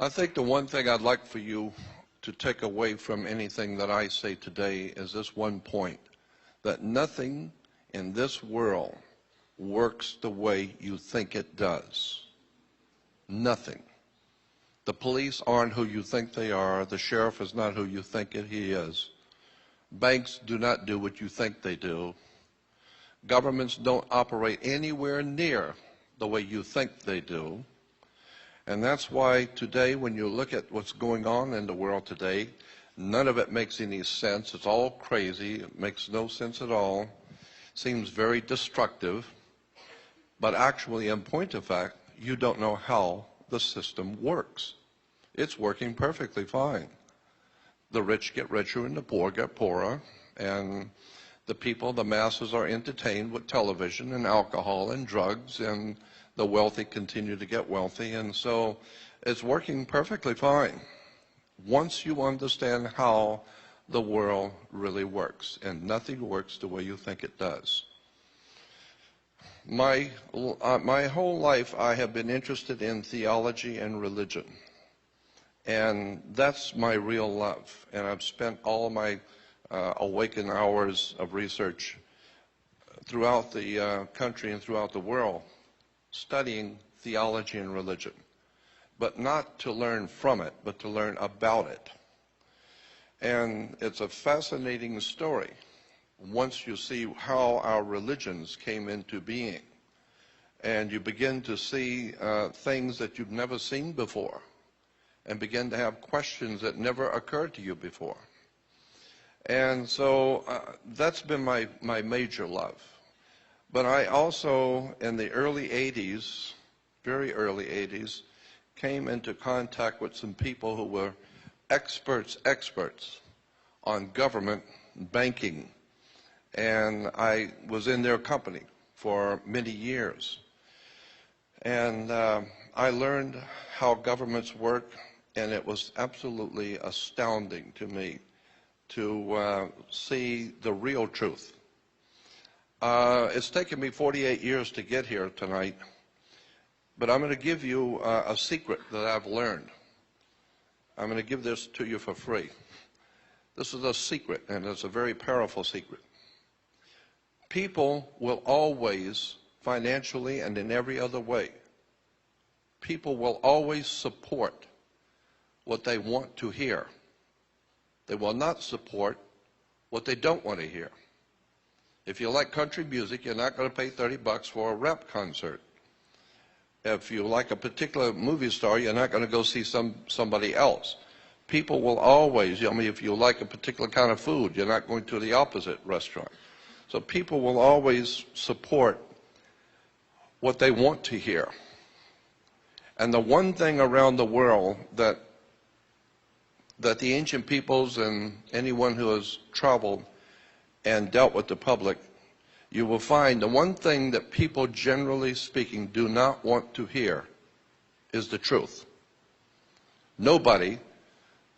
I think the one thing I'd like for you to take away from anything that I say today is this one point, that nothing in this world works the way you think it does. Nothing. The police aren't who you think they are. The sheriff is not who you think he is. Banks do not do what you think they do. Governments don't operate anywhere near the way you think they do. And that's why today, when you look at what's going on in the world today, none of it makes any sense. It's all crazy. It makes no sense at all. Seems very destructive. But actually, in point of fact, you don't know how the system works. It's working perfectly fine. The rich get richer and the poor get poorer. And the people, the masses, are entertained with television and alcohol and drugs, and the wealthy continue to get wealthy, and so it's working perfectly fine once you understand how the world really works, and nothing works the way you think it does. My whole life I have been interested in theology and religion, and that's my real love, and I've spent all of my awakened hours of research throughout the country and throughout the world studying theology and religion, but not to learn from it, but to learn about it. And it's a fascinating story once you see how our religions came into being, and you begin to see things that you've never seen before, and begin to have questions that never occurred to you before. And so that's been my major love. But I also, in the early 80s, very early 80s, came into contact with some people who were experts on government banking. And I was in their company for many years. And I learned how governments work, and it was absolutely astounding to me to see the real truth. It's taken me 48 years to get here tonight, but I'm going to give you a secret that I've learned. I'm going to give this to you for free. This is a secret, and it's a very powerful secret. People will always, financially and in every other way, people will always support what they want to hear. They will not support what they don't want to hear. If you like country music, you're not going to pay $30 for a rap concert. If you like a particular movie star, you're not going to go see somebody else. People will always, if you like a particular kind of food, you're not going to the opposite restaurant. So people will always support what they want to hear. And the one thing around the world that the ancient peoples and anyone who has traveled and dealt with the public, you will find the one thing that people, generally speaking, do not want to hear is the truth. Nobody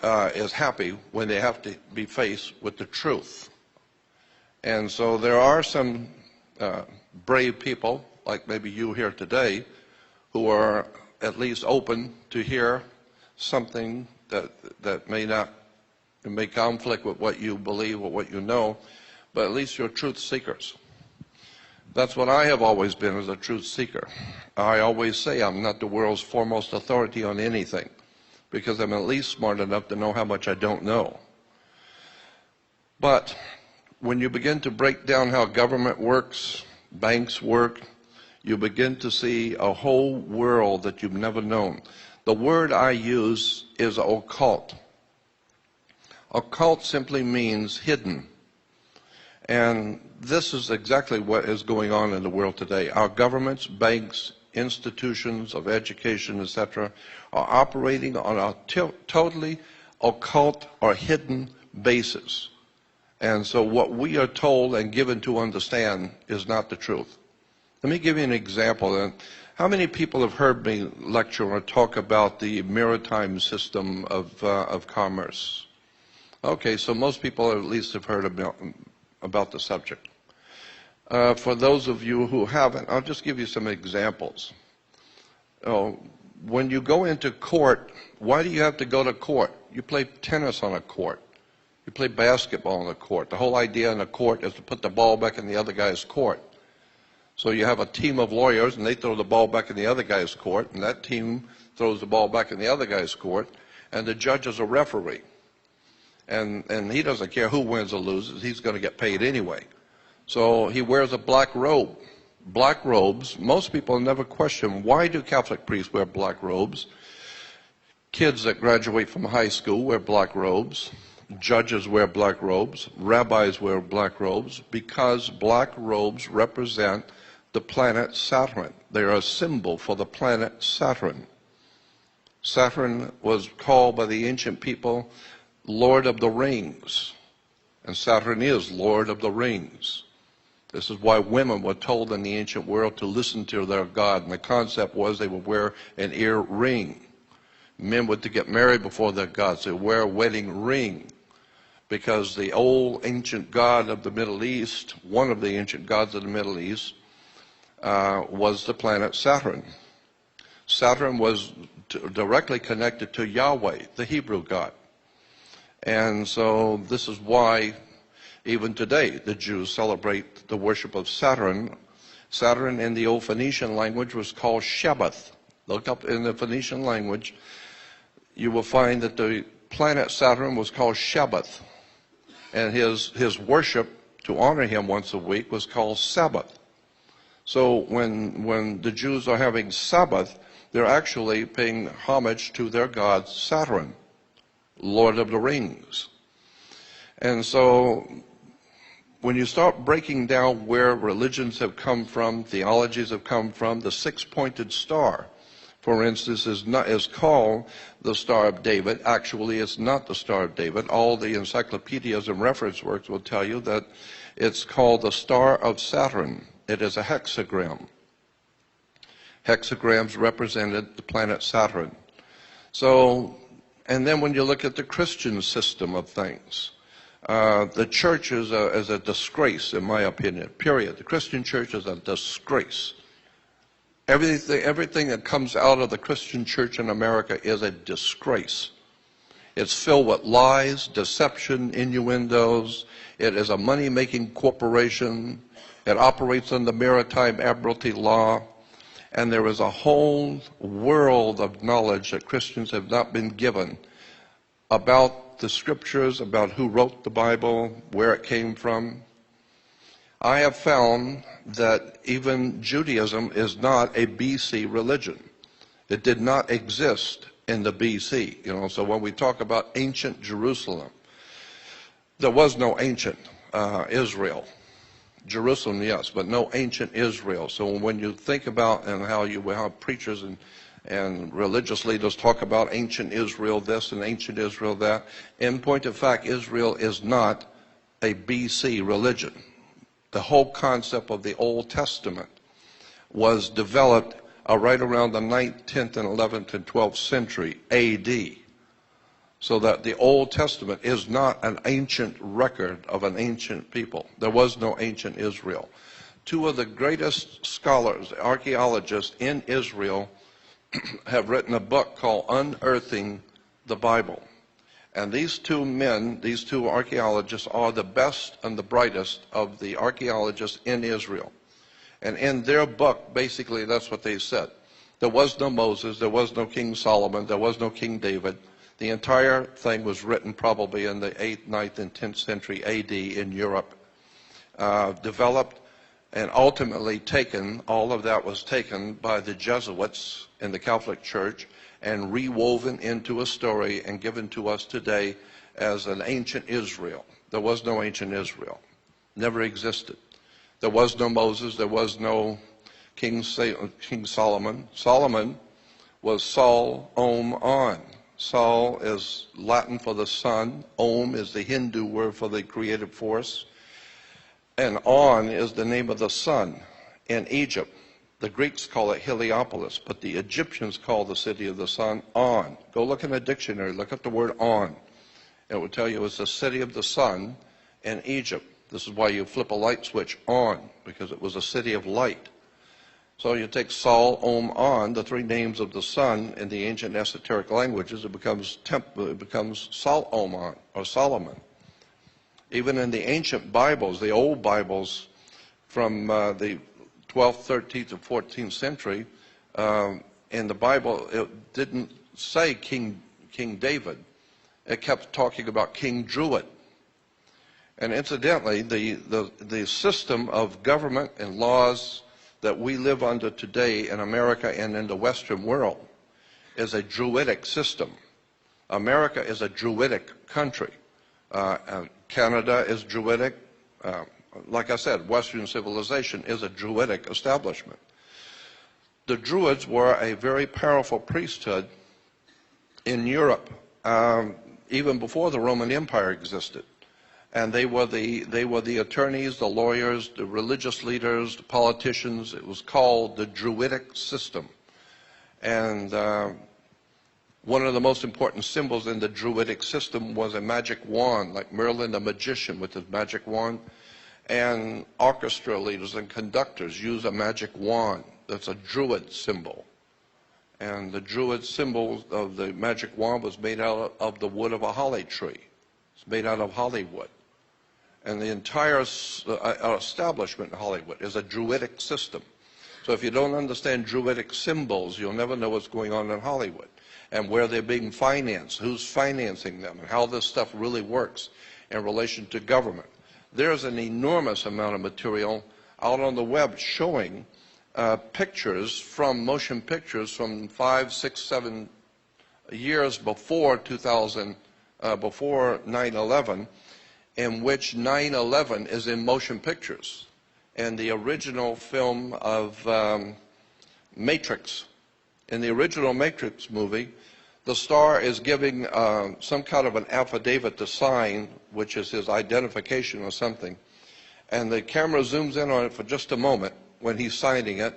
is happy when they have to be faced with the truth. And so there are some brave people, like maybe you here today, who are at least open to hear something that may conflict with what you believe or what you know, but at least you're truth seekers. That's what I have always been, as a truth seeker. I always say I'm not the world's foremost authority on anything, because I'm at least smart enough to know how much I don't know. But when you begin to break down how government works, banks work, you begin to see a whole world that you've never known. The word I use is occult. Occult simply means hidden. And this is exactly what is going on in the world today. Our governments, banks, institutions of education, etc., are operating on a totally occult or hidden basis. And so what we are told and given to understand is not the truth. Let me give you an example. How many people have heard me lecture or talk about the maritime system of commerce? Okay, so most people at least have heard about the subject. For those of you who haven't, I'll just give you some examples. when you go into court, why do you have to go to court? You play tennis on a court. You play basketball on a court. The whole idea in a court is to put the ball back in the other guy's court. So you have a team of lawyers, and they throw the ball back in the other guy's court, and that team throws the ball back in the other guy's court, and the judge is a referee. And he doesn't care who wins or loses. He's going to get paid anyway. So he wears a black robe. Black robes, most people never question, why do Catholic priests wear black robes? Kids that graduate from high school wear black robes. Judges wear black robes. Rabbis wear black robes because black robes represent the planet Saturn. They are a symbol for the planet Saturn. Saturn was called by the ancient people Lord of the Rings, and Saturn is Lord of the Rings. This is why women were told in the ancient world to listen to their God, and the concept was they would wear an ear ring. Men were to get married before their gods. They would wear a wedding ring because the old ancient god of the Middle East, one of the ancient gods of the Middle East, was the planet Saturn. Saturn was directly connected to Yahweh, the Hebrew God. And so this is why even today the Jews celebrate the worship of Saturn. Saturn in the old Phoenician language was called Shabbath. Look up in the Phoenician language, you will find that the planet Saturn was called Shabbath. And his worship to honor him once a week was called Sabbath. So when the Jews are having Sabbath, they're actually paying homage to their god Saturn, Lord of the Rings. And so when you start breaking down where religions have come from, theologies have come from, the six-pointed star, for instance, is called the Star of David. Actually, it's not the Star of David. All the encyclopedias and reference works will tell you that it's called the Star of Saturn. It is a hexagram. Hexagrams represented the planet Saturn. So, and then when you look at the Christian system of things, the church is a disgrace, in my opinion, period. The Christian church is a disgrace. Everything that comes out of the Christian church in America is a disgrace. It's filled with lies, deception, innuendos. It is a money-making corporation. It operates under maritime admiralty law. And there is a whole world of knowledge that Christians have not been given about the scriptures, about who wrote the Bible, where it came from. I have found that even Judaism is not a BC religion. It did not exist in the BC. So when we talk about ancient Jerusalem, there was no ancient Israel. Jerusalem, yes, but no ancient Israel. So when you think about and how preachers and religious leaders talk about ancient Israel this and ancient Israel that, in point of fact, Israel is not a BC religion. The whole concept of the Old Testament was developed right around the 9th, 10th, and 11th and 12th century AD. So that the Old Testament is not an ancient record of an ancient people. There was no ancient Israel. Two of the greatest scholars, archaeologists in Israel, have written a book called Unearthing the Bible. And these two men, these two archaeologists, are the best and the brightest of the archaeologists in Israel. And in their book, basically, that's what they said. There was no Moses, there was no King Solomon, there was no King David. The entire thing was written probably in the 8th, 9th, and 10th century AD in Europe, developed and ultimately taken, all of that was taken by the Jesuits in the Catholic Church and rewoven into a story and given to us today as an ancient Israel. There was no ancient Israel. Never existed. There was no Moses. There was no King Solomon. Solomon was Sol, Om, On. Sol is Latin for the sun. Om is the Hindu word for the creative force. And On is the name of the sun in Egypt. The Greeks call it Heliopolis, but the Egyptians call the city of the sun On. Go look in a dictionary, look up the word On. It will tell you it's the city of the sun in Egypt. This is why you flip a light switch on, because it was a city of light. So you take Sol, Om, On, the three names of the sun in the ancient esoteric languages, it becomes Sol, Om, On, or Solomon. Even in the ancient Bibles, the old Bibles from the 12th, 13th, and 14th century, in the Bible, it didn't say King David. It kept talking about King Druid. And incidentally, the system of government and laws that we live under today in America and in the Western world is a Druidic system. America is a Druidic country. Canada is Druidic. Like I said, Western civilization is a Druidic establishment. The Druids were a very powerful priesthood in Europe, even before the Roman Empire existed. And they were the attorneys, the lawyers, the religious leaders, the politicians. It was called the Druidic system. And one of the most important symbols in the Druidic system was a magic wand, like Merlin the magician with his magic wand. And orchestra leaders and conductors use a magic wand. That's a Druid symbol. And the Druid symbol of the magic wand was made out of the wood of a holly tree. It's made out of Hollywood. And the entire establishment in Hollywood is a Druidic system. So if you don't understand Druidic symbols, you'll never know what's going on in Hollywood and where they're being financed, who's financing them, and how this stuff really works in relation to government. There's an enormous amount of material out on the web showing pictures from motion pictures from 5, 6, 7 years before 2000, before 9/11, in which 9/11 is in motion pictures. And the original film of Matrix, in the original Matrix movie, the star is giving some kind of an affidavit to sign, which is his identification or something. And the camera zooms in on it for just a moment when he's signing it.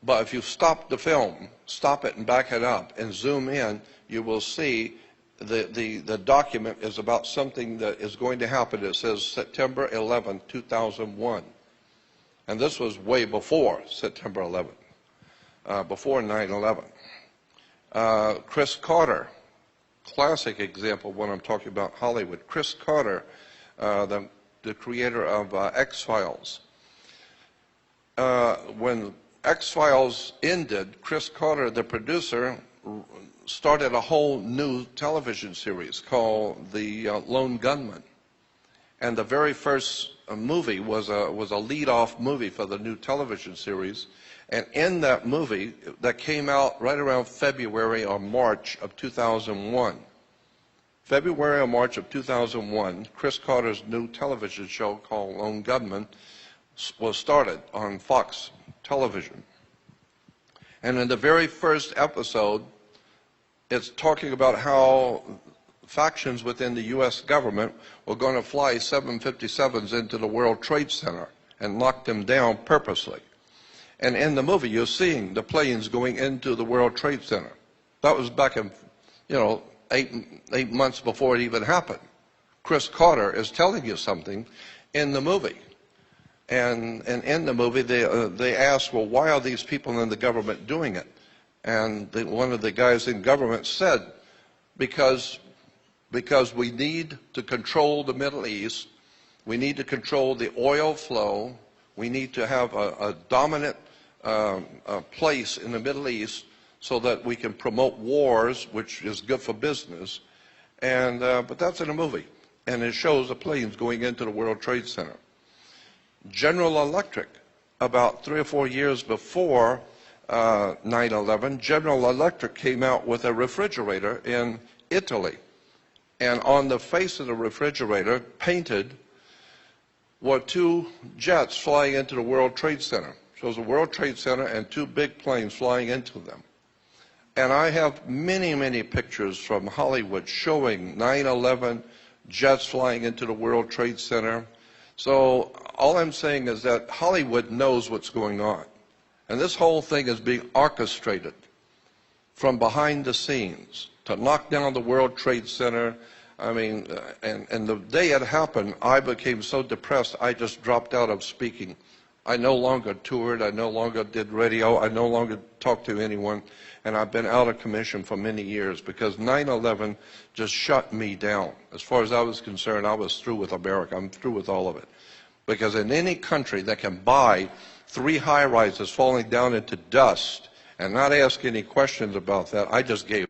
But if you stop the film, stop it and back it up and zoom in, you will see the document is about something that is going to happen. It says September 11, 2001. And this was way before September 11, before 9/11. Chris Carter, classic example when I'm talking about Hollywood. Chris Carter, the creator of X-Files. When X-Files ended, Chris Carter, the producer, started a whole new television series called The Lone Gunman. And the very first movie was a lead-off movie for the new television series. And in that movie, that came out right around February or March of 2001. February or March of 2001, Chris Carter's new television show called Lone Gunman was started on Fox television. And in the very first episode, it's talking about how factions within the U.S. government were going to fly 757s into the World Trade Center and knock them down purposely. And in the movie, you're seeing the planes going into the World Trade Center. That was back in, 8 months before it even happened. Chris Carter is telling you something in the movie. And in the movie, they asked, well, why are these people in the government doing it? And one of the guys in government said, because we need to control the Middle East, we need to control the oil flow, we need to have a dominant place in the Middle East so that we can promote wars, which is good for business. And but that's in a movie, and it shows the planes going into the World Trade Center. General Electric, about 3 or 4 years before 9/11, General Electric came out with a refrigerator in Italy. And on the face of the refrigerator, painted, were 2 jets flying into the World Trade Center. Shows the World Trade Center and 2 big planes flying into them. And I have many, many pictures from Hollywood showing 9/11 jets flying into the World Trade Center. So all I'm saying is that Hollywood knows what's going on. And this whole thing is being orchestrated from behind the scenes to knock down the World Trade Center. I mean, and the day it happened, I became so depressed, I just dropped out of speaking I no longer toured. I no longer did radio. I no longer talked to anyone. And I've been out of commission for many years because 9/11 just shut me down. As far as I was concerned, I was through with America. I'm through with all of it. Because in any country that can buy 3 high-rises falling down into dust and not ask any questions about that, I just gave